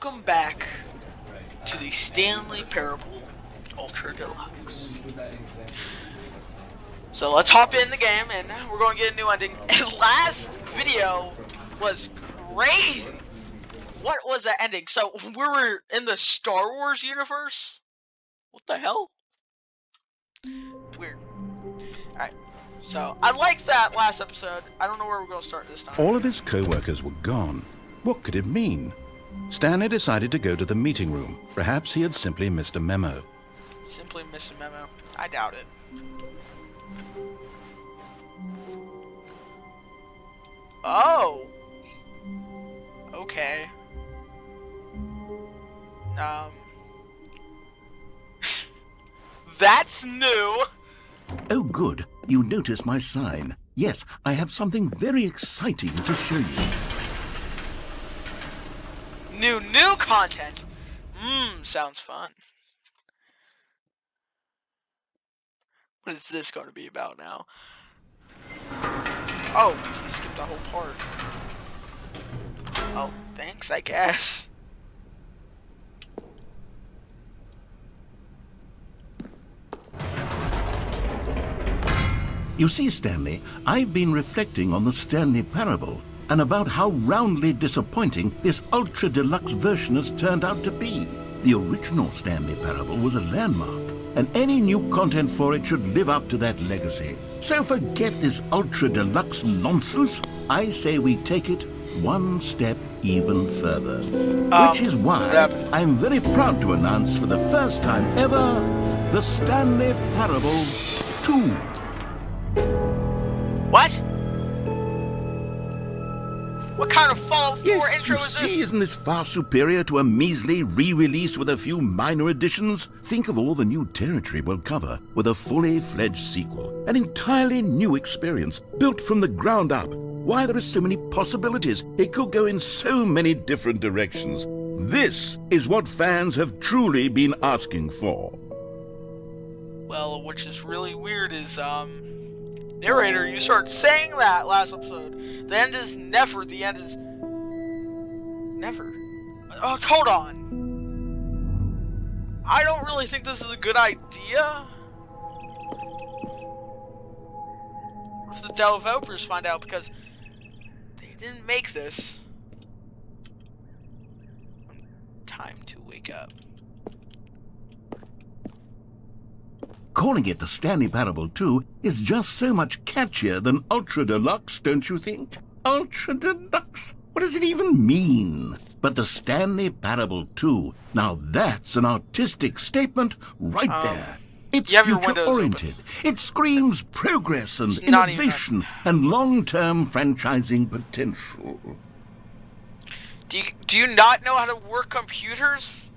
welcome back to the Stanley Parable Ultra Deluxe. So let's hop in the game and we're going to get a new ending. And last video was crazy. What was that ending? So we were in the Star Wars universe? What the hell? Weird. Alright. So I liked that last episode. I don't know where we're going to start this time. All of his co-workers were gone. What could it mean? Stanley decided to go to the meeting room. Perhaps he had simply missed a memo. Simply missed a memo? I doubt it. Oh! Okay. That's new! Oh good, you noticed my sign. Yes, I have something very exciting to show you. New content! Sounds fun. What is this going to be about now? Oh, he skipped a whole part. Oh, thanks, I guess. You see, Stanley, I've been reflecting on the Stanley Parable and about how roundly disappointing this Ultra Deluxe version has turned out to be. The original Stanley Parable was a landmark, and any new content for it should live up to that legacy. So forget this Ultra Deluxe nonsense. I say we take it one step even further. Which is why I'm very proud to announce for the first time ever, the Stanley Parable 2. What? What kind of Fallout 4 Yes, intro you is see, this? isn't this far superior to a measly re-release with a few minor additions? Think of all the new territory we'll cover with a fully fledged sequel. An entirely new experience, built from the ground up. Why, there are so many possibilities. It could go in so many different directions. This is what fans have truly been asking for. Well, which is really weird is, narrator, you started saying that last episode. The end is never. The end is never. Oh, hold on. I don't really think this is a good idea. What if the developers find out because they didn't make this? Time to wake up. Calling it the Stanley Parable 2 is just so much catchier than Ultra Deluxe, don't you think? Ultra Deluxe? What does it even mean? But the Stanley Parable 2, now that's an artistic statement right there. It's future-oriented. It screams progress and innovation and long-term franchising potential. Do you not know how to work computers?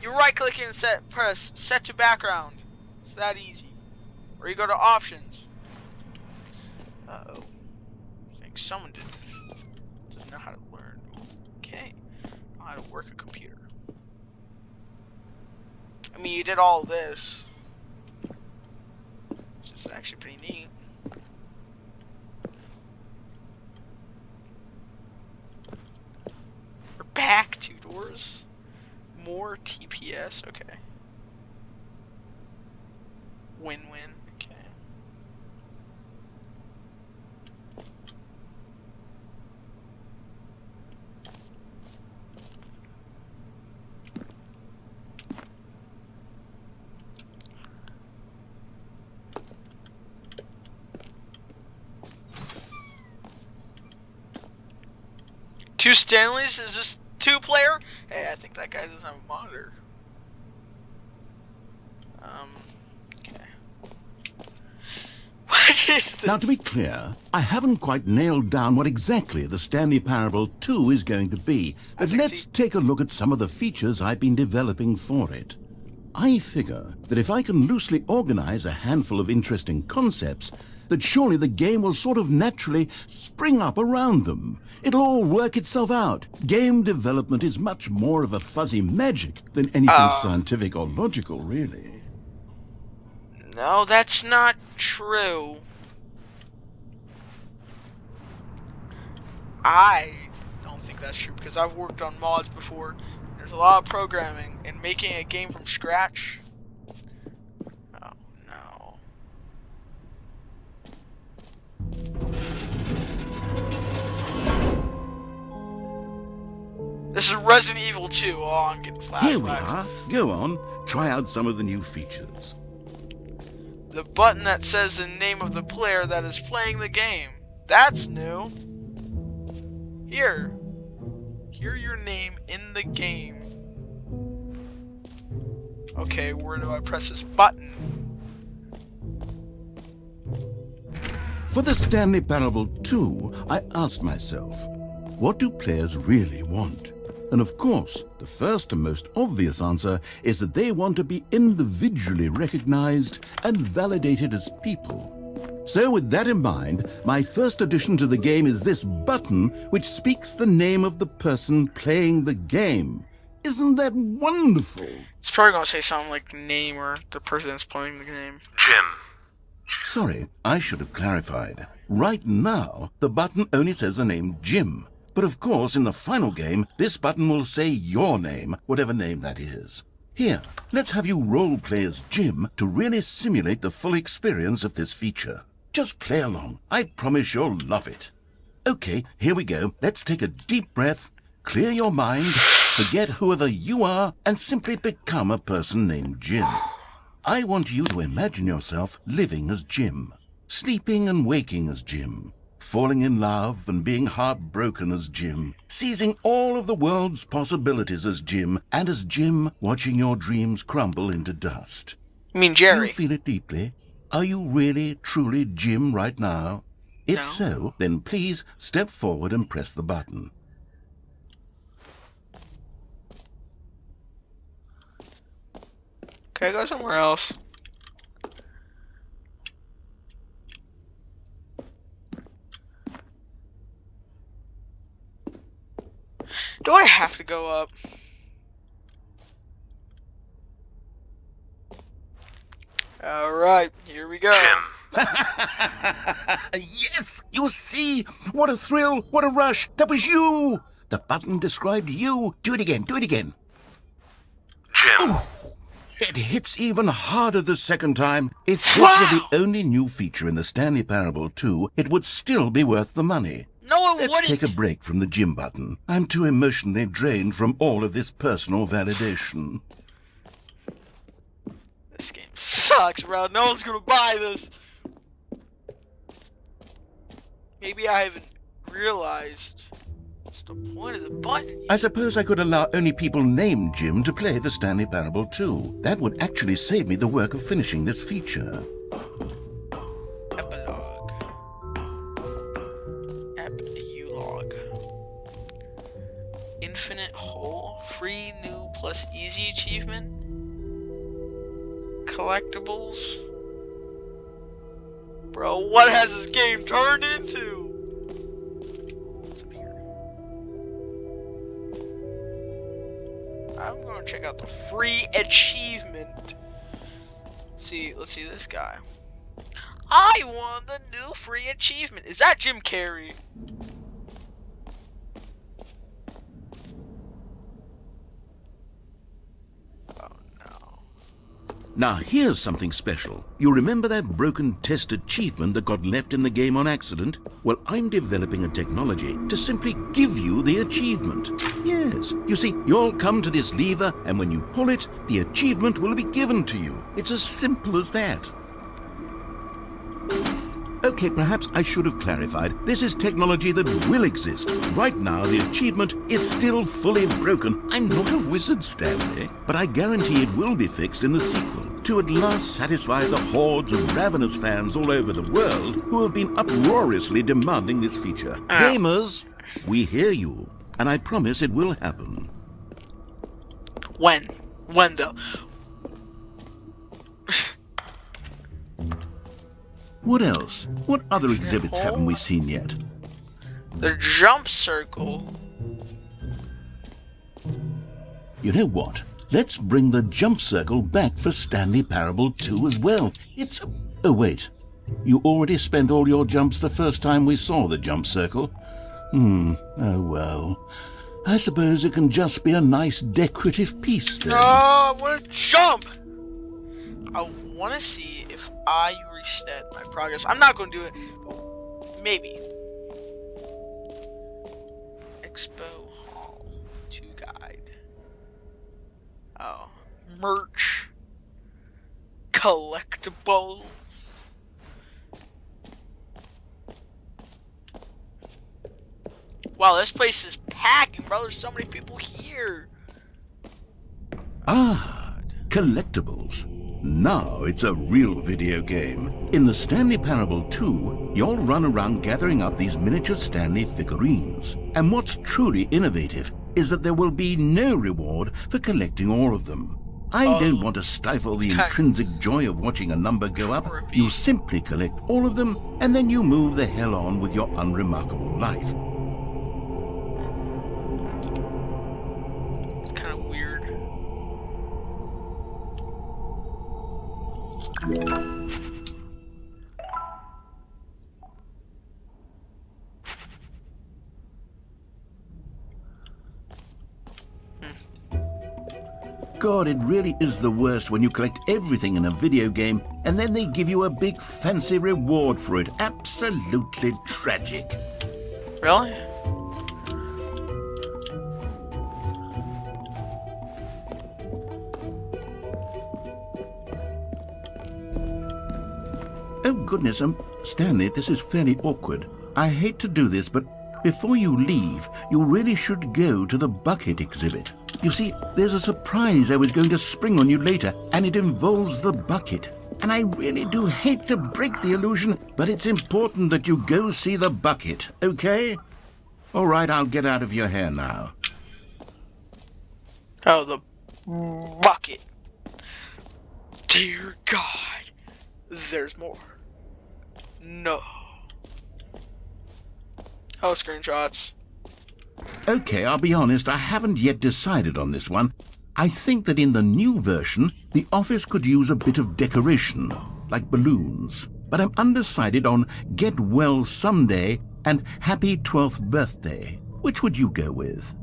You right-click and press set to background. It's that easy. Or you go to options. Uh-oh. I think someone doesn't know how to learn. Okay. Know how to work a computer. I mean, you did all this. Which is actually pretty neat. We're back 2 doors. More TPS, okay. Win-win, okay. Two Stanleys? Is this 2-player? Hey, I think that guy doesn't have a monitor. Okay. What is this? Now, to be clear, I haven't quite nailed down what exactly the Stanley Parable 2 is going to be, but let's take a look at some of the features I've been developing for it. I figure that if I can loosely organize a handful of interesting concepts, that surely the game will sort of naturally spring up around them. It'll all work itself out. Game development is much more of a fuzzy magic than anything scientific or logical, really. No, that's not true. I don't think that's true because I've worked on mods before. There's a lot of programming, and making a game from scratch. Oh no. This is Resident Evil 2. Oh, I'm getting flashbacks. Here we are. Go on. Try out some of the new features. The button that says the name of the player that is playing the game. That's new. Here. Hear your name in the game. Okay, where do I press this button? For the Stanley Parable 2, I asked myself, what do players really want? And of course, the first and most obvious answer is that they want to be individually recognized and validated as people. So with that in mind, my first addition to the game is this button which speaks the name of the person playing the game. Isn't that wonderful? It's probably gonna say something like name or the person that's playing the game. Jim. Sorry, I should have clarified. Right now, the button only says the name Jim. But of course, in the final game, this button will say your name, whatever name that is. Here, let's have you role-play as Jim to really simulate the full experience of this feature. Just play along. I promise you'll love it. Okay, here we go. Let's take a deep breath, clear your mind, forget whoever you are, and simply become a person named Jim. I want you to imagine yourself living as Jim, sleeping and waking as Jim, falling in love and being heartbroken as Jim, seizing all of the world's possibilities as Jim, and as Jim watching your dreams crumble into dust. You mean Do Jerry? you feel it deeply? Are you really, truly Jim right now? If No. so, then please step forward and press the button. Okay, go somewhere else. Do I have to go up? Alright, here we go. Jim. Yes! You see? What a thrill! What a rush! That was you! The button described you. Do it again, do it again. Jim. It hits even harder the second time. If this were the only new feature in the Stanley Parable 2, it would still be worth the money. No, it Let's wouldn't. take a break from the Jim button. I'm too emotionally drained from all of this personal validation. This game sucks, bro. No one's gonna buy this. Maybe I haven't realized what's the point of the button. I suppose I could allow only people named Jim to play the Stanley Parable 2. That would actually save me the work of finishing this feature. Epilogue. Epilogue. Infinite hole. Free new plus easy achievement. Collectibles. Bro, what has this game turned into? What's up here? I'm gonna check out the free achievement. Let's see this guy. I won the new free achievement. Is that Jim Carrey? Now here's something special. You remember that broken test achievement that got left in the game on accident? Well, I'm developing a technology to simply give you the achievement. Yes, you see, you'll come to this lever, and when you pull it, the achievement will be given to you. It's as simple as that. Okay, perhaps I should have clarified. This is technology that will exist. Right now, the achievement is still fully broken. I'm not a wizard, Stanley, but I guarantee it will be fixed in the sequel to at last satisfy the hordes of ravenous fans all over the world who have been uproariously demanding this feature. Gamers, we hear you, and I promise it will happen. When? When though? What else? What other exhibits haven't we seen yet? The jump circle. You know what? Let's bring the jump circle back for Stanley Parable 2 as well. Oh wait, you already spent all your jumps the first time we saw the jump circle. Oh well. I suppose it can just be a nice decorative piece then. No, I want to jump! I want to see if I reset my progress. I'm not going to do it, but maybe. Expo Hall to guide. Oh, merch. Collectible. Wow, this place is packing, bro. There's so many people here. Ah, collectibles. Now it's a real video game. In the Stanley Parable 2, you'll run around gathering up these miniature Stanley figurines. And what's truly innovative is that there will be no reward for collecting all of them. I don't want to stifle the intrinsic joy of watching a number go up. You simply collect all of them, and then you move the hell on with your unremarkable life. It's kind of weird. God, it really is the worst when you collect everything in a video game and then they give you a big fancy reward for it. Absolutely tragic. Really? Oh goodness, Stanley, this is fairly awkward. I hate to do this, but before you leave, you really should go to the bucket exhibit. You see, there's a surprise I was going to spring on you later, and it involves the bucket. And I really do hate to break the illusion, but it's important that you go see the bucket, okay? All right, I'll get out of your hair now. Oh, the bucket. Dear God, there's more. No. Oh, screenshots. Okay, I'll be honest, I haven't yet decided on this one. I think that in the new version, the office could use a bit of decoration, like balloons. But I'm undecided on Get Well Someday and Happy 12th Birthday. Which would you go with?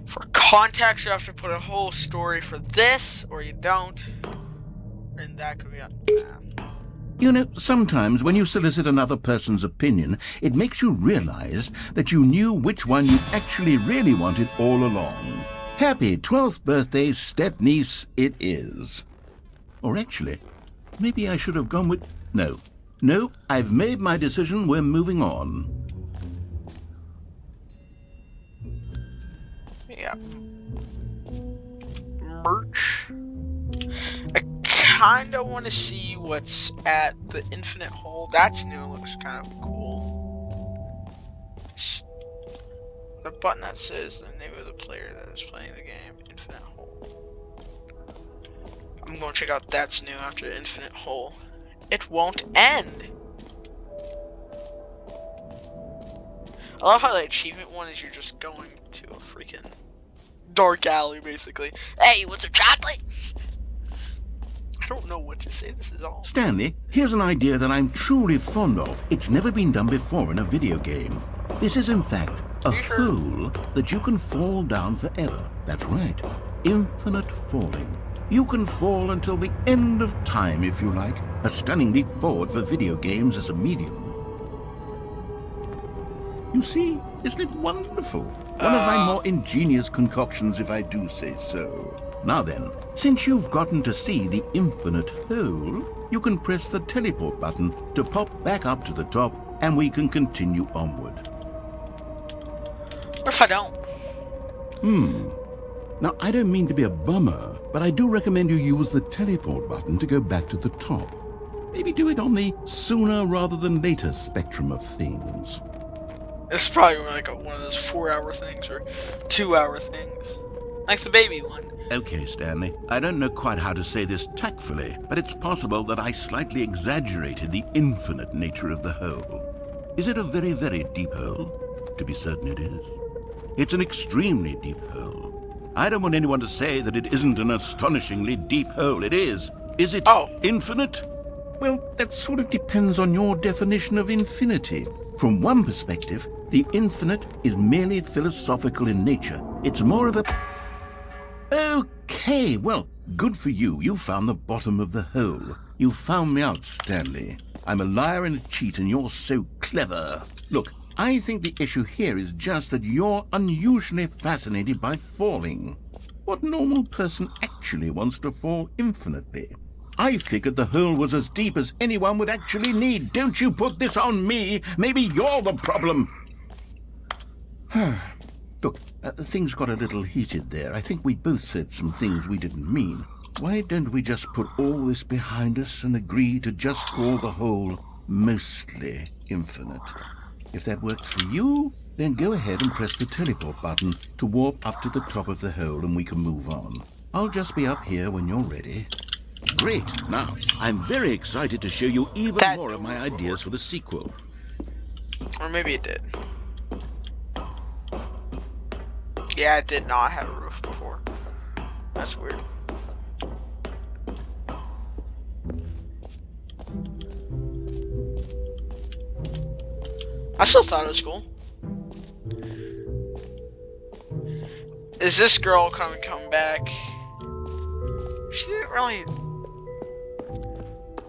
For context, you have to put a whole story for this, or you don't. And that could be on. You know, sometimes when you solicit another person's opinion, it makes you realize that you knew which one you actually really wanted all along. Happy 12th birthday, step-niece, it is. Or actually, maybe I should have gone with... No, I've made my decision, we're moving on. Yeah. Merch. I kinda want to see what's at the Infinite Hole. That's new. Looks kind of cool. The button that says the name of the player that is playing the game. Infinite Hole. I'm going to check out that's new after Infinite Hole. It won't end. I love how the achievement one is you're just going to a freaking dark alley, basically. Hey, what's a chocolate? I don't know what to say. This is all. Stanley, here's an idea that I'm truly fond of. It's never been done before in a video game. This is, in fact, a hole that you can fall down forever. That's right. Infinite falling. You can fall until the end of time, if you like. A stunning leap forward for video games as a medium. You see, isn't it wonderful? One of my more ingenious concoctions, if I do say so. Now then, since you've gotten to see the infinite hole, you can press the teleport button to pop back up to the top, and we can continue onward. What if I don't? Now, I don't mean to be a bummer, but I do recommend you use the teleport button to go back to the top. Maybe do it on the sooner rather than later spectrum of things. This is probably like one of those 4-hour things or 2-hour things. Like the baby one. Okay, Stanley. I don't know quite how to say this tactfully, but it's possible that I slightly exaggerated the infinite nature of the hole. Is it a very, very deep hole? To be certain it is. It's an extremely deep hole. I don't want anyone to say that it isn't an astonishingly deep hole. It is. Is it infinite? Well, that sort of depends on your definition of infinity. From one perspective, the infinite is merely philosophical in nature. It's more of a... Okay, well, good for you. You found the bottom of the hole. You found me out, Stanley. I'm a liar and a cheat, and you're so clever. Look, I think the issue here is just that you're unusually fascinated by falling. What normal person actually wants to fall infinitely? I figured the hole was as deep as anyone would actually need. Don't you put this on me. Maybe you're the problem. Look, things got a little heated there. I think we both said some things we didn't mean. Why don't we just put all this behind us and agree to just call the hole mostly infinite? If that works for you, then go ahead and press the teleport button to warp up to the top of the hole and we can move on. I'll just be up here when you're ready. Great. Now, I'm very excited to show you even more of my ideas for the sequel. Or maybe it did. Yeah, it did not have a roof before. That's weird. I still thought it was cool. Is this girl gonna come back? She didn't really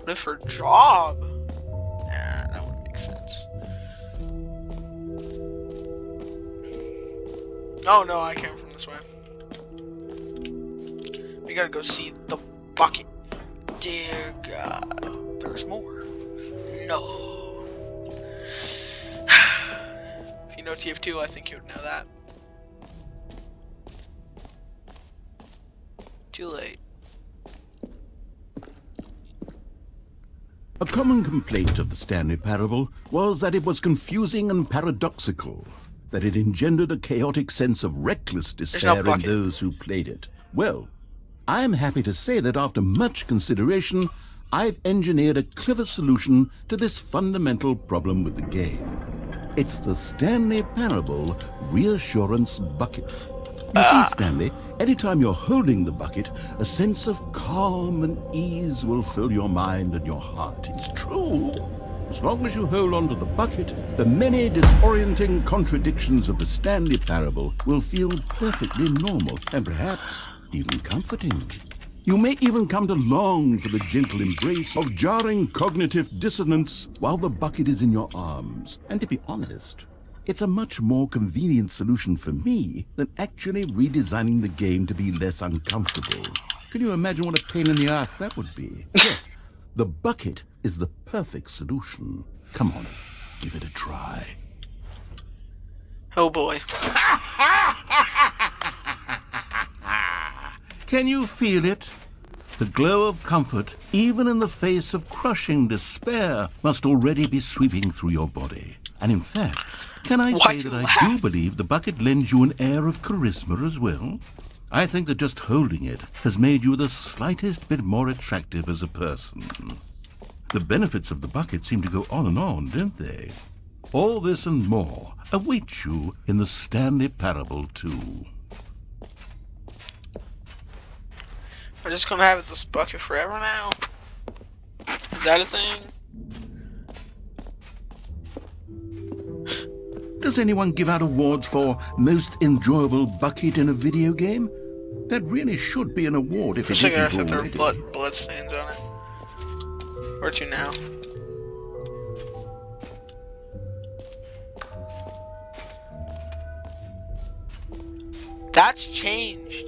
live her job. Nah, that wouldn't make sense. Oh no, I came from this way. We gotta go see the bucket. Dear God, there's more. No. If you know TF2, I think you would know that. Too late. A common complaint of the Stanley Parable was that it was confusing and paradoxical, that it engendered a chaotic sense of reckless despair in those who played it. Well, I'm happy to say that after much consideration, I've engineered a clever solution to this fundamental problem with the game. It's the Stanley Parable Reassurance Bucket. You see, Stanley, anytime you're holding the bucket, a sense of calm and ease will fill your mind and your heart. It's true. As long as you hold on to the bucket, the many disorienting contradictions of the Stanley Parable will feel perfectly normal and perhaps even comforting. You may even come to long for the gentle embrace of jarring cognitive dissonance while the bucket is in your arms. And to be honest, it's a much more convenient solution for me than actually redesigning the game to be less uncomfortable. Can you imagine what a pain in the ass that would be? Yes, the bucket is the perfect solution. Come on, give it a try. Oh boy. Can you feel it? The glow of comfort, even in the face of crushing despair, must already be sweeping through your body. And in fact, can I say that I do believe the bucket lends you an air of charisma as well? I think that just holding it has made you the slightest bit more attractive as a person. The benefits of the bucket seem to go on, don't they? All this and more await you in the Stanley Parable 2. We're just gonna have this bucket forever now? Is that a thing? Does anyone give out awards for most enjoyable bucket in a video game? That really should be an award if it isn't already. Blood stains on it. Where to now? That's changed.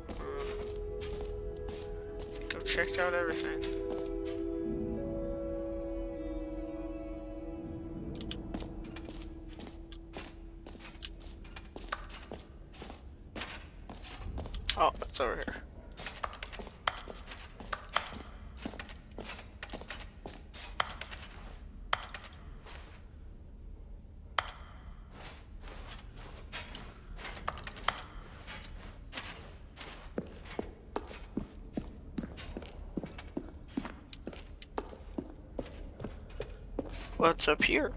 I think I've checked out everything. Oh, it's over here. What's up here?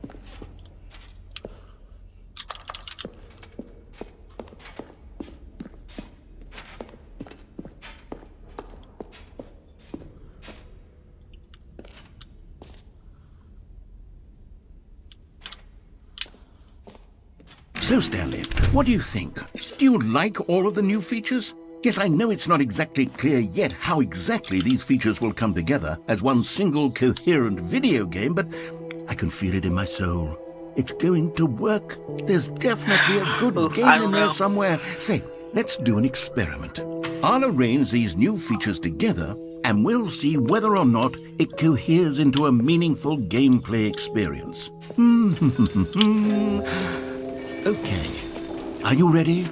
So, Stanley, what do you think? Do you like all of the new features? Yes, I know it's not exactly clear yet how exactly these features will come together as one single coherent video game, but I can feel it in my soul. It's going to work. There's definitely a good game in there somewhere. Say, let's do an experiment. I'll arrange these new features together, and we'll see whether or not it coheres into a meaningful gameplay experience. Okay. Are you ready?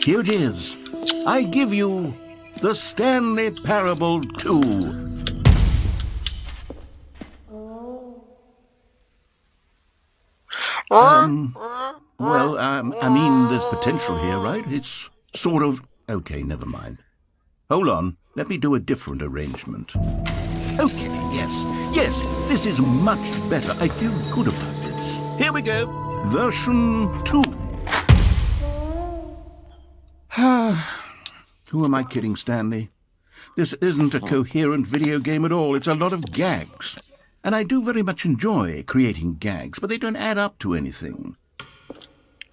Here it is. I give you the Stanley Parable 2. Well, I mean, there's potential here, right? It's sort of... Okay, never mind. Hold on. Let me do a different arrangement. Okay, yes, this is much better. I feel good about this. Here we go. Version 2. Who am I kidding, Stanley? This isn't a coherent video game at all. It's a lot of gags. And I do very much enjoy creating gags, but they don't add up to anything.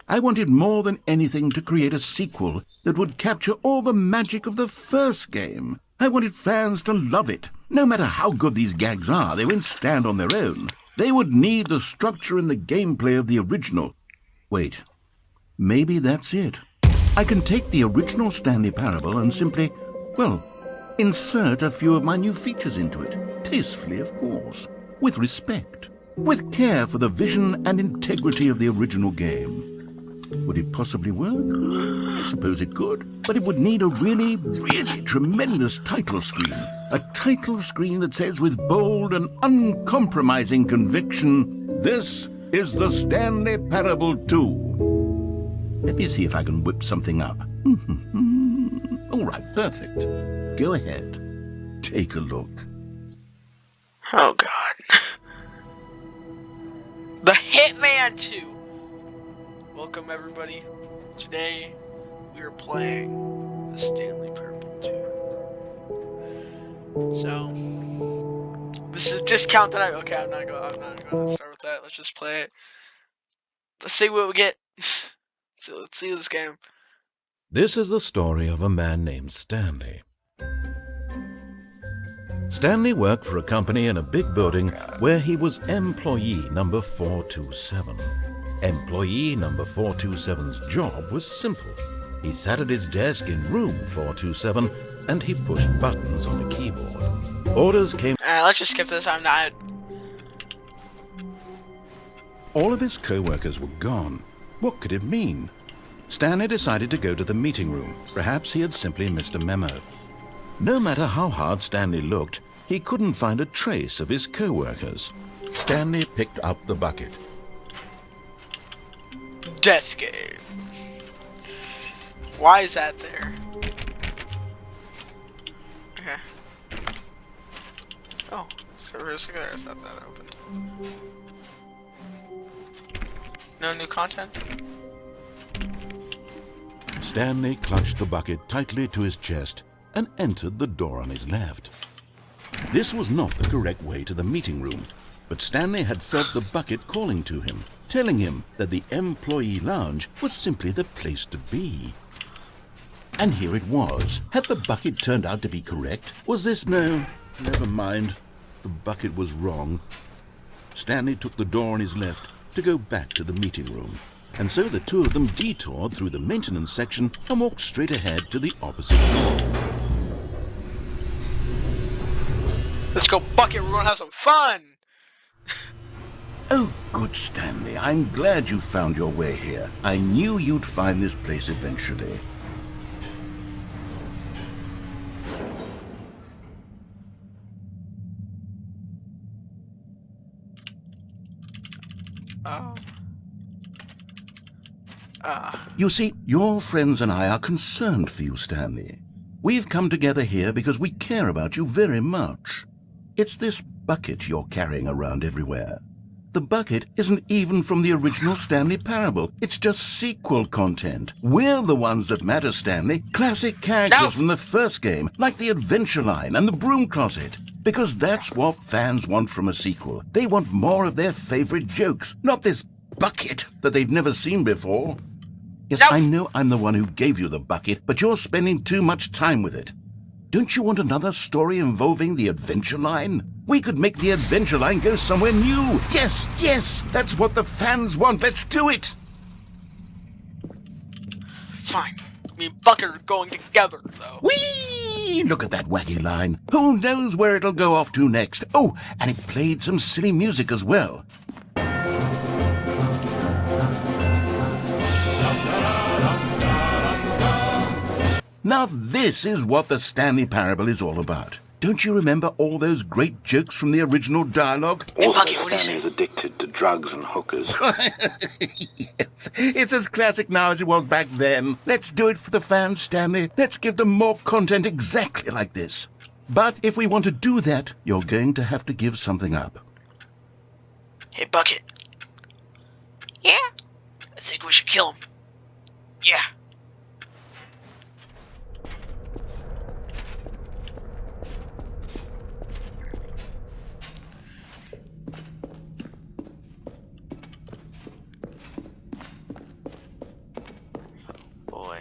I wanted more than anything to create a sequel that would capture all the magic of the first game. I wanted fans to love it. No matter how good these gags are, they won't stand on their own. They would need the structure and the gameplay of the original. Wait, maybe that's it. I can take the original Stanley Parable and simply, well, insert a few of my new features into it. Tastefully, of course. With respect. With care for the vision and integrity of the original game. Would it possibly work? I suppose it could. But it would need a really, really tremendous title screen. A title screen that says with bold and uncompromising conviction, "This is the Stanley Parable 2. Let me see if I can whip something up. All right, perfect. Go ahead. Take a look. Oh, God. The Hitman 2. Welcome, everybody. Today, we are playing the Stanley Parable 2. So, this is discounted. Okay, I'm not going to start with that. Let's just play it. Let's see what we get. So let's see this game. This is the story of a man named Stanley. Stanley worked for a company in a big building where he was employee number 427. Employee number 427's job was simple. He sat at his desk in room 427 and he pushed buttons on a keyboard. Orders came... Let's just skip this. I'm not... All of his co-workers were gone. What could it mean? Stanley decided to go to the meeting room. Perhaps he had simply missed a memo. No matter how hard Stanley looked, he couldn't find a trace of his co-workers. Stanley picked up the bucket. Death game. Why is that there? Okay. Oh, server cigarettes not that open. No new content? Stanley clutched the bucket tightly to his chest and entered the door on his left. This was not the correct way to the meeting room, but Stanley had felt the bucket calling to him, telling him that the employee lounge was simply the place to be. And here it was. Had the bucket turned out to be correct? Was this... No, never mind. The bucket was wrong. Stanley took the door on his left to go back to the meeting room. And so the two of them detoured through the maintenance section and walked straight ahead to the opposite door. Let's go bucket, we're gonna have some fun! Oh, good, Stanley. I'm glad you found your way here. I knew you'd find this place eventually. You see, your friends and I are concerned for you, Stanley. We've come together here because we care about you very much. It's this bucket you're carrying around everywhere. The bucket isn't even from the original Stanley Parable. It's just sequel content. We're the ones that matter, Stanley. Classic characters from the first game, like the Adventure Line and the Broom Closet. Because that's what fans want from a sequel. They want more of their favorite jokes, not this bucket that they've never seen before. Yes, Nope. I know I'm the one who gave you the bucket, but you're spending too much time with it. Don't you want another story involving the adventure line? We could make the adventure line go somewhere new. Yes, yes, that's what the fans want. Let's do it. Fine. Me and Bucket are going together, though. Whee! Look at that wacky line. Who knows where it'll go off to next? Oh, and it played some silly music as well. Now this is what the Stanley Parable is all about. Don't you remember all those great jokes from the original dialogue? Also, Bucky, what do you Stanley is addicted to drugs and hookers. Yes, it's as classic now as it was back then. Let's do it for the fans, Stanley. Let's give them more content exactly like this. But if we want to do that, you're going to have to give something up. Hey, Bucket. Yeah? I think we should kill him. Yeah. Boy.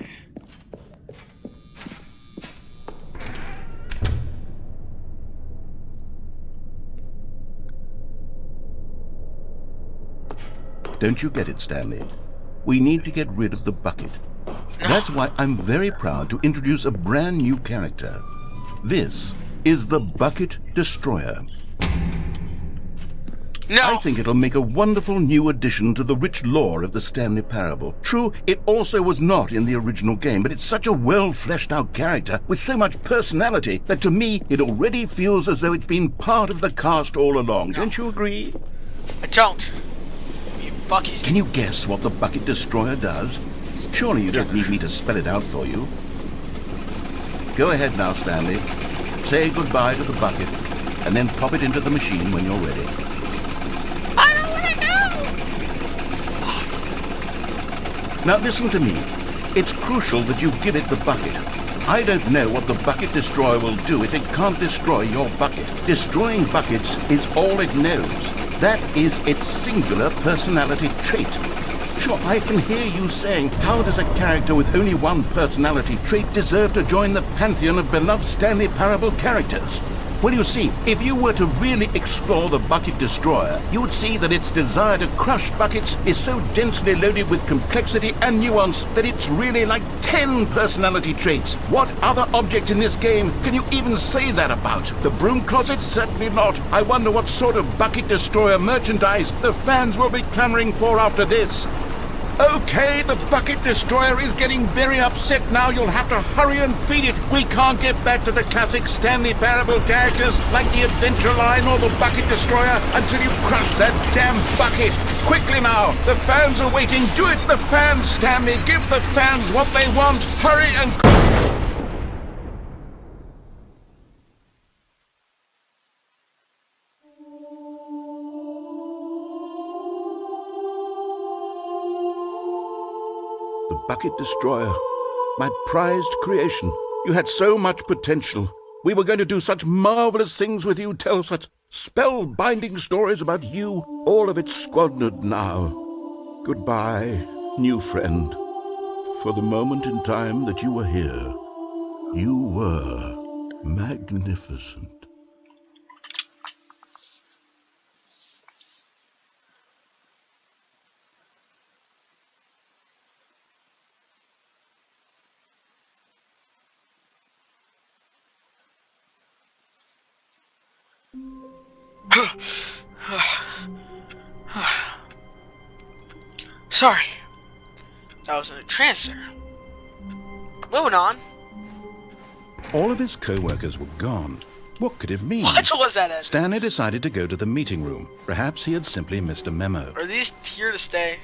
Don't you get it, Stanley? We need to get rid of the bucket. That's why I'm very proud to introduce a brand new character. This is the Bucket Destroyer. No! I think it'll make a wonderful new addition to the rich lore of the Stanley Parable. True, it also was not in the original game, but it's such a well-fleshed-out character with so much personality that to me it already feels as though it's been part of the cast all along. Don't you agree? I don't. You Bucket. Can you guess what the Bucket Destroyer does? Surely you don't need me to spell it out for you. Go ahead now, Stanley. Say goodbye to the bucket, and then pop it into the machine when you're ready. I don't want to know! Now listen to me. It's crucial that you give it the bucket. I don't know what the Bucket Destroyer will do if it can't destroy your bucket. Destroying buckets is all it knows. That is its singular personality trait. Sure, I can hear you saying, how does a character with only one personality trait deserve to join the pantheon of beloved Stanley Parable characters? Well, you see, if you were to really explore the Bucket Destroyer, you would see that its desire to crush buckets is so densely loaded with complexity and nuance that it's really like 10 personality traits. What other object in this game can you even say that about? The broom closet? Certainly not. I wonder what sort of Bucket Destroyer merchandise the fans will be clamoring for after this. Okay, the Bucket Destroyer is getting very upset now. You'll have to hurry and feed it. We can't get back to the classic Stanley Parable characters like the Adventure Line or the Bucket Destroyer until you crush that damn bucket. Quickly now, the fans are waiting. Do it, the fans, Stanley. Give the fans what they want. Hurry and... The Bucket Destroyer, my prized creation. You had so much potential. We were going to do such marvelous things with you, tell such spellbinding stories about you. All of it squandered now. Goodbye, new friend. For the moment in time that you were here, you were magnificent. Sorry. I was in a trance there. Moving on. All of his co-workers were gone. What could it mean? What was that at? Stanley decided to go to the meeting room. Perhaps he had simply missed a memo. Are these here to stay?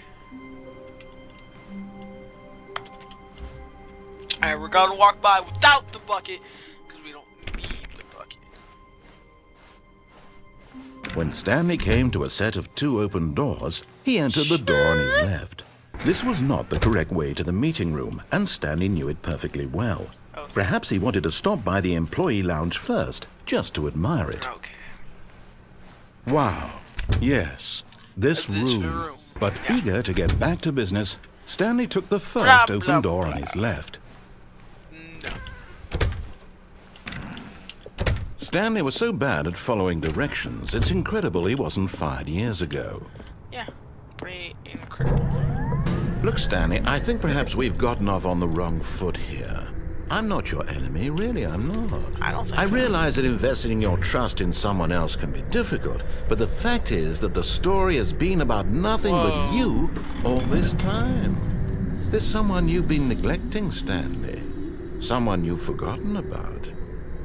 Alright, we're gonna walk by without the bucket, because we don't need the bucket. When Stanley came to a set of 2 open doors, he entered the door on his left. This was not the correct way to the meeting room, and Stanley knew it perfectly well. Okay. Perhaps he wanted to stop by the employee lounge first, just to admire it. Okay. Wow. Yes, this room. But Yeah. eager to get back to business, Stanley took the first Blah, open blah, door blah. on his left. No. Stanley was so bad at following directions, it's incredible he wasn't fired years ago. Yeah, pretty incredible. Look, Stanley, I think perhaps we've gotten off on the wrong foot here. I'm not your enemy, really, I'm not. I don't think I so. realize that investing your trust in someone else can be difficult, but the fact is that the story has been about nothing but you all this time. There's someone you've been neglecting, Stanley. Someone you've forgotten about.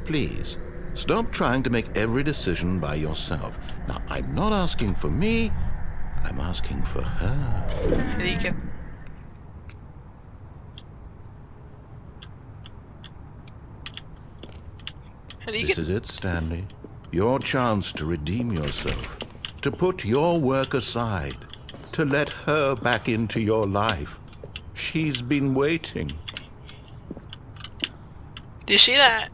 Please, stop trying to make every decision by yourself. Now, I'm not asking for me, I'm asking for her. And he can... This is it, Stanley. Your chance to redeem yourself. To put your work aside. To let her back into your life. She's been waiting. Do you see that?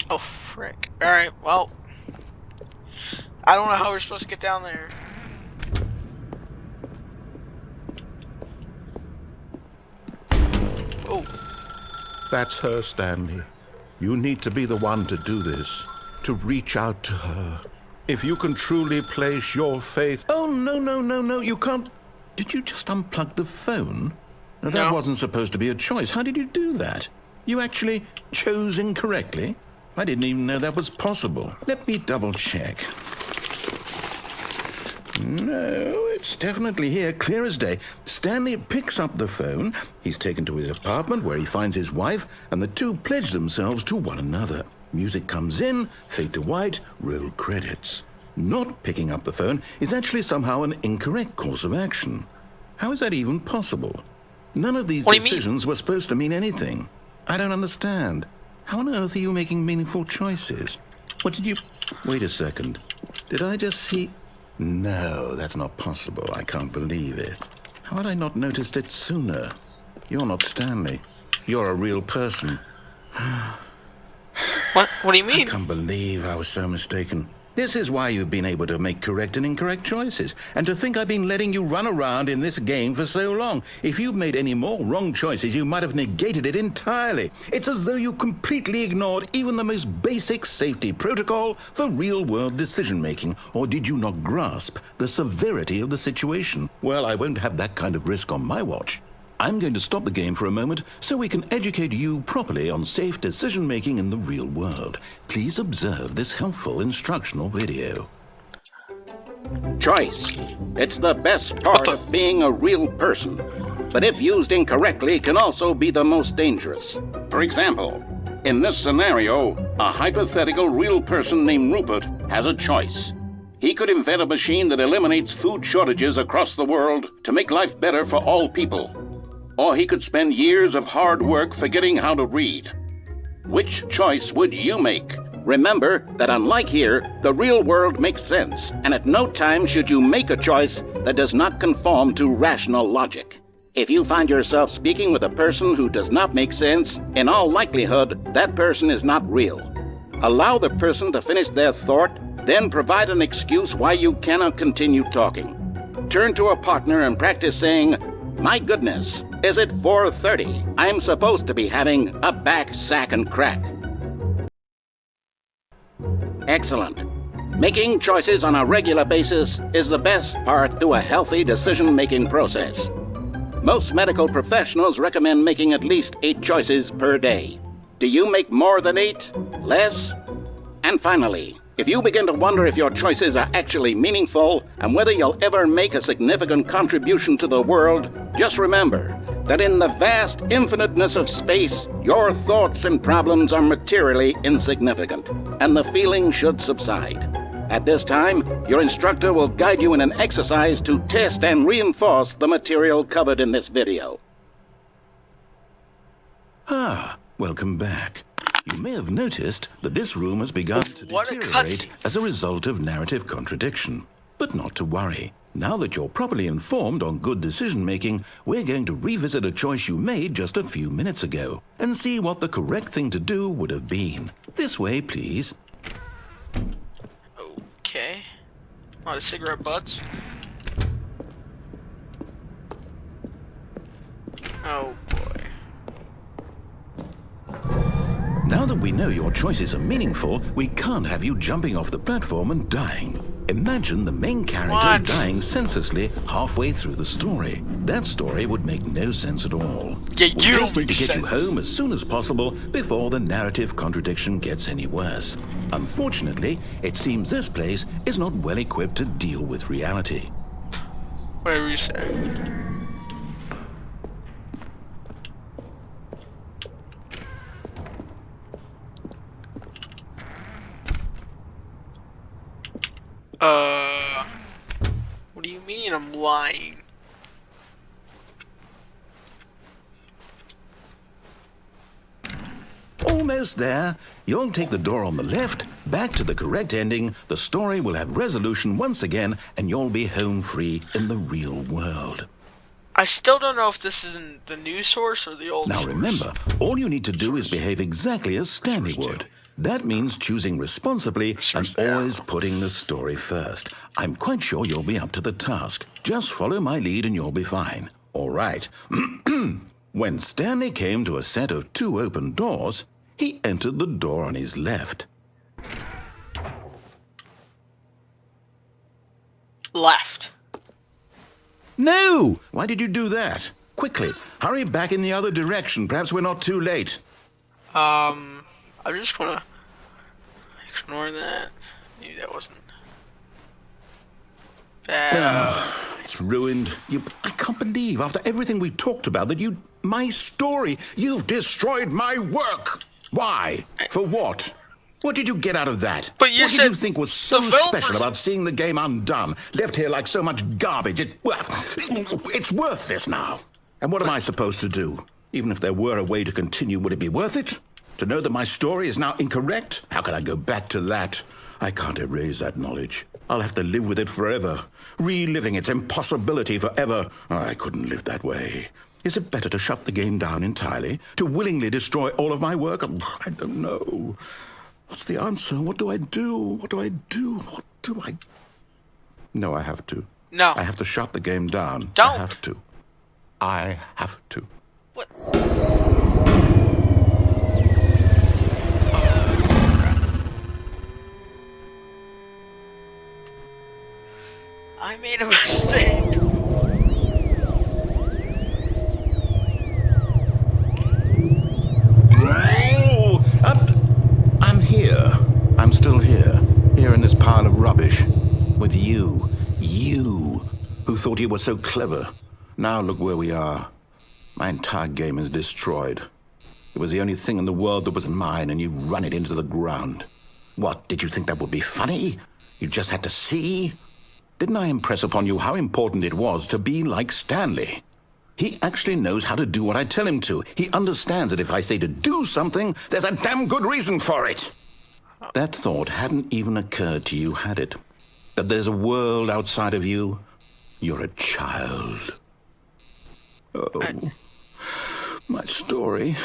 Oh, frick. Alright, well. I don't know how we're supposed to get down there. Oh. That's her, Stanley. You need to be the one to do this. To reach out to her. If you can truly place your faith... Oh, no, you can't... Did you just unplug the phone? Now, that No. wasn't supposed to be a choice. How did you do that? You actually chose incorrectly? I didn't even know that was possible. Let me double check. No, it's definitely here, clear as day. Stanley picks up the phone. He's taken to his apartment where he finds his wife, and the two pledge themselves to one another. Music comes in, fade to white, roll credits. Not picking up the phone is actually somehow an incorrect course of action. How is that even possible? None of these What do you mean? decisions were supposed to mean anything. I don't understand. How on earth are you making meaningful choices? What did you... Wait a second. Did I just see... No, that's not possible. I can't believe it. How had I not noticed it sooner? You're not Stanley. You're a real person. What do you I mean? can't believe I was so mistaken. This is why you've been able to make correct and incorrect choices. And to think I've been letting you run around in this game for so long. If you'd made any more wrong choices, you might have negated it entirely. It's as though you completely ignored even the most basic safety protocol for real-world decision-making. Or did you not grasp the severity of the situation? Well, I won't have that kind of risk on my watch. I'm going to stop the game for a moment so we can educate you properly on safe decision-making in the real world. Please observe this helpful instructional video. Choice. It's the best part of being a real person. But if used incorrectly, can also be the most dangerous. For example, in this scenario, a hypothetical real person named Rupert has a choice. He could invent a machine that eliminates food shortages across the world to make life better for all people. Or he could spend years of hard work forgetting how to read. Which choice would you make? Remember that unlike here, the real world makes sense, and at no time should you make a choice that does not conform to rational logic. If you find yourself speaking with a person who does not make sense, in all likelihood, that person is not real. Allow the person to finish their thought, then provide an excuse why you cannot continue talking. Turn to a partner and practice saying, "My goodness, is it 4:30? I'm supposed to be having a back, sack, and crack." Excellent. Making choices on a regular basis is the best part to a healthy decision-making process. Most medical professionals recommend making at least 8 choices per day. Do you make more than 8? Less? And finally, if you begin to wonder if your choices are actually meaningful and whether you'll ever make a significant contribution to the world, just remember that in the vast infiniteness of space, your thoughts and problems are materially insignificant, and the feeling should subside. At this time, your instructor will guide you in an exercise to test and reinforce the material covered in this video. Welcome back. You may have noticed that this room has begun to What a deteriorate cutscene. as a result of narrative contradiction. But not to worry. Now that you're properly informed on good decision-making, we're going to revisit a choice you made just a few minutes ago and see what the correct thing to do would have been. This way, please. Okay. A lot of cigarette butts. Oh boy. Now that we know your choices are meaningful, we can't have you jumping off the platform and dying. Imagine the main character What? dying senselessly halfway through the story. That story would make no sense at all. Yeah, We you just don't need to make get you sense. home as soon as possible before the narrative contradiction gets any worse. Unfortunately, it seems this place is not well equipped to deal with reality. Whatever you say. What do you mean I'm lying? Almost there. You'll take the door on the left, back to the correct ending, the story will have resolution once again, and you'll be home free in the real world. I still don't know if this is in the new source or the old Now source. remember, all you need to do is behave exactly as Stanley would. That means choosing responsibly and always putting the story first. I'm quite sure you'll be up to the task. Just follow my lead and you'll be fine. All right. When Stanley came to a set of 2 open doors, he entered the door on his left. Left. No! Why did you do that? Quickly, hurry back in the other direction. Perhaps we're not too late. I'm just gonna ignore that. Maybe that wasn't bad. It's ruined. I can't believe, after everything we talked about, that my story, you've destroyed my work. Why? For what? What did you get out of that? But you what did said you think was so developers- special about seeing the game undone, left here like so much garbage? It's worthless now. And what am I supposed to do? Even if there were a way to continue, would it be worth it? To know that my story is now incorrect? How can I go back to that? I can't erase that knowledge. I'll have to live with it forever, reliving its impossibility forever. I couldn't live that way. Is it better to shut the game down entirely? To willingly destroy all of my work? I don't know. What's the answer? What do I do? What do I do? What do I... No, I have to. No. I have to shut the game down. Don't. I have to. I have to. What? I made a mistake. Oh, I'm here. I'm still here. Here in this pile of rubbish. With you. You, who thought you were so clever. Now look where we are. My entire game is destroyed. It was the only thing in the world that was mine, and you've run it into the ground. What, did you think that would be funny? You just had to see? Didn't I impress upon you how important it was to be like Stanley? He actually knows how to do what I tell him to. He understands that if I say to do something, there's a damn good reason for it. That thought hadn't even occurred to you, had it? That there's a world outside of you? You're a child. Oh, my story.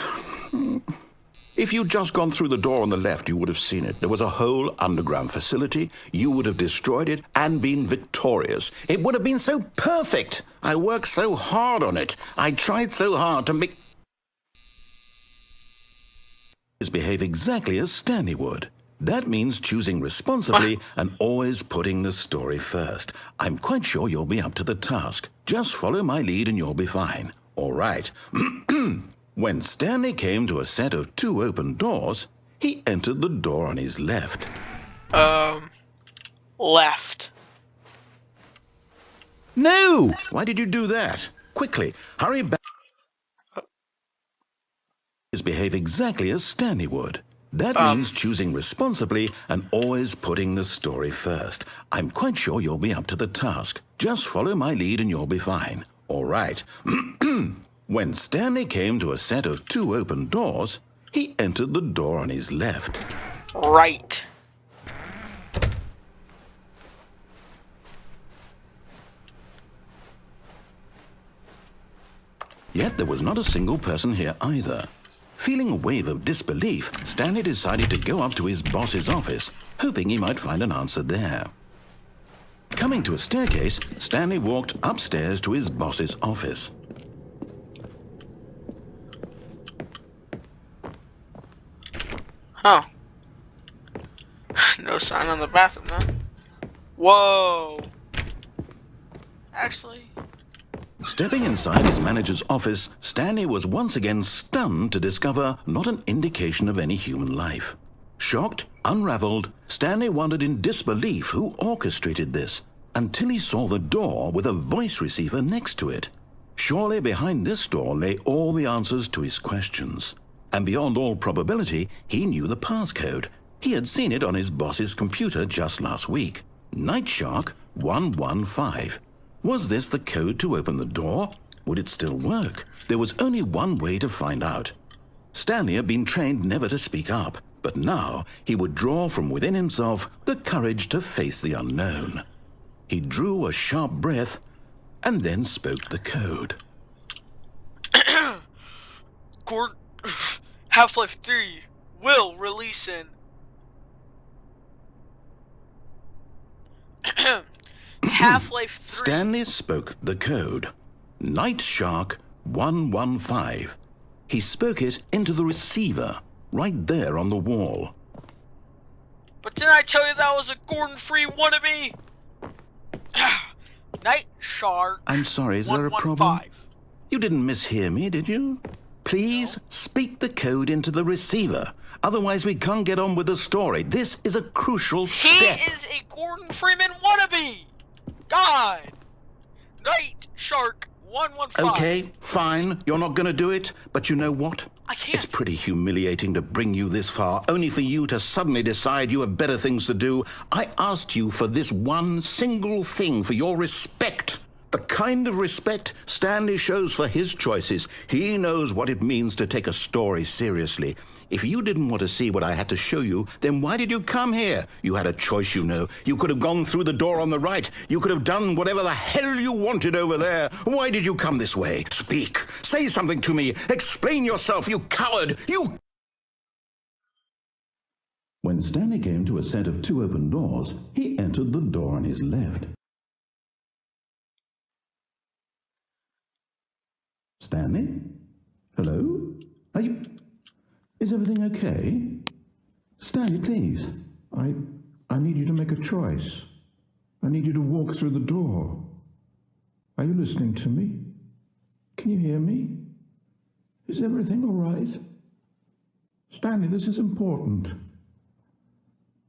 If you'd just gone through the door on the left, you would have seen it. There was a whole underground facility. You would have destroyed it and been victorious. It would have been so perfect. I worked so hard on it. I tried so hard to make... behave exactly as Stanley would. That means choosing responsibly and always putting the story first. I'm quite sure you'll be up to the task. Just follow my lead and you'll be fine. All right. When Stanley came to a set of 2 open doors, he entered the door on his left. Left. No! Why did you do that? Quickly, hurry back. Behave exactly as Stanley would. That means choosing responsibly and always putting the story first. I'm quite sure you'll be up to the task. Just follow my lead and you'll be fine. All right. When Stanley came to a set of 2 open doors, he entered the door on his left. Right. Yet there was not a single person here either. Feeling a wave of disbelief, Stanley decided to go up to his boss's office, hoping he might find an answer there. Coming to a staircase, Stanley walked upstairs to his boss's office. Huh. No sign on the bathroom, though. Whoa. Actually... Stepping inside his manager's office, Stanley was once again stunned to discover not an indication of any human life. Shocked, unraveled, Stanley wondered in disbelief who orchestrated this, until he saw the door with a voice receiver next to it. Surely behind this door lay all the answers to his questions. And beyond all probability, he knew the passcode. He had seen it on his boss's computer just last week. Night Shark 115. Was this the code to open the door? Would it still work? There was only one way to find out. Stanley had been trained never to speak up, but now he would draw from within himself the courage to face the unknown. He drew a sharp breath and then spoke the code. Half-Life 3 will release in... Half-Life 3... Stanley spoke the code. Night Shark 115. He spoke it into the receiver, right there on the wall. But didn't I tell you that was a Gordon-free wannabe? Night Shark... I'm sorry, is there a problem? You didn't mishear me, did you? Please speak the code into the receiver. Otherwise, we can't get on with the story. This is a crucial step. He is a Gordon Freeman wannabe! God! Night Shark 115. Okay, fine. You're not going to do it. But you know what? I can't. It's pretty humiliating to bring you this far, only for you to suddenly decide you have better things to do. I asked you for this one single thing, for your respect. The kind of respect Stanley shows for his choices. He knows what it means to take a story seriously. If you didn't want to see what I had to show you, then why did you come here? You had a choice, you know. You could have gone through the door on the right. You could have done whatever the hell you wanted over there. Why did you come this way? Speak. Say something to me. Explain yourself, you coward. You... When Stanley came to a set of 2 open doors, he entered the door on his left. Stanley? Hello? Are you... Is everything okay? Stanley, please. I need you to make a choice. I need you to walk through the door. Are you listening to me? Can you hear me? Is everything all right? Stanley, this is important.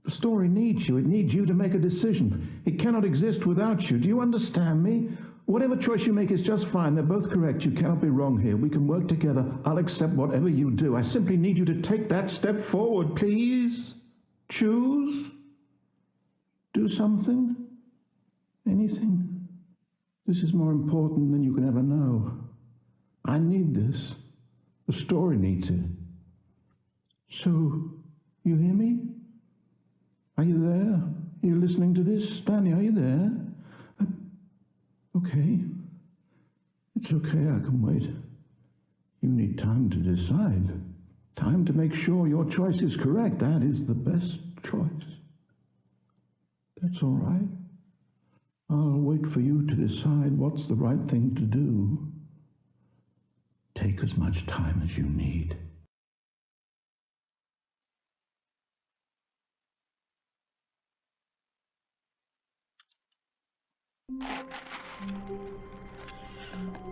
The story needs you. It needs you to make a decision. It cannot exist without you. Do you understand me? Whatever choice you make is just fine. They're both correct. You cannot be wrong here. We can work together. I'll accept whatever you do. I simply need you to take that step forward, please. Choose. Do something. Anything. This is more important than you can ever know. I need this. The story needs it. So, you hear me? Are you there? Are you listening to this? Stanley, are you there? Okay. It's okay, I can wait. You need time to decide. Time to make sure your choice is correct. That is the best choice. That's all right. I'll wait for you to decide what's the right thing to do. Take as much time as you need.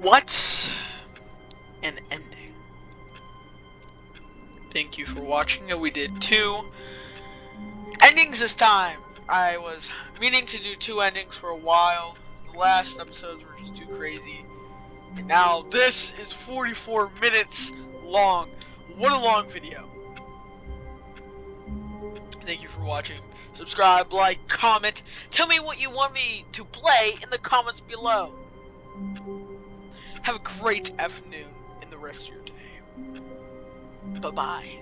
What an ending. Thank you for watching. We did 2 endings this time. I was meaning to do 2 endings for a while. The last episodes were just too crazy. And now this is 44 minutes long. What a long video. Thank you for watching. Subscribe, like, comment. Tell me what you want me to play in the comments below. Have a great afternoon and the rest of your day. Bye-bye.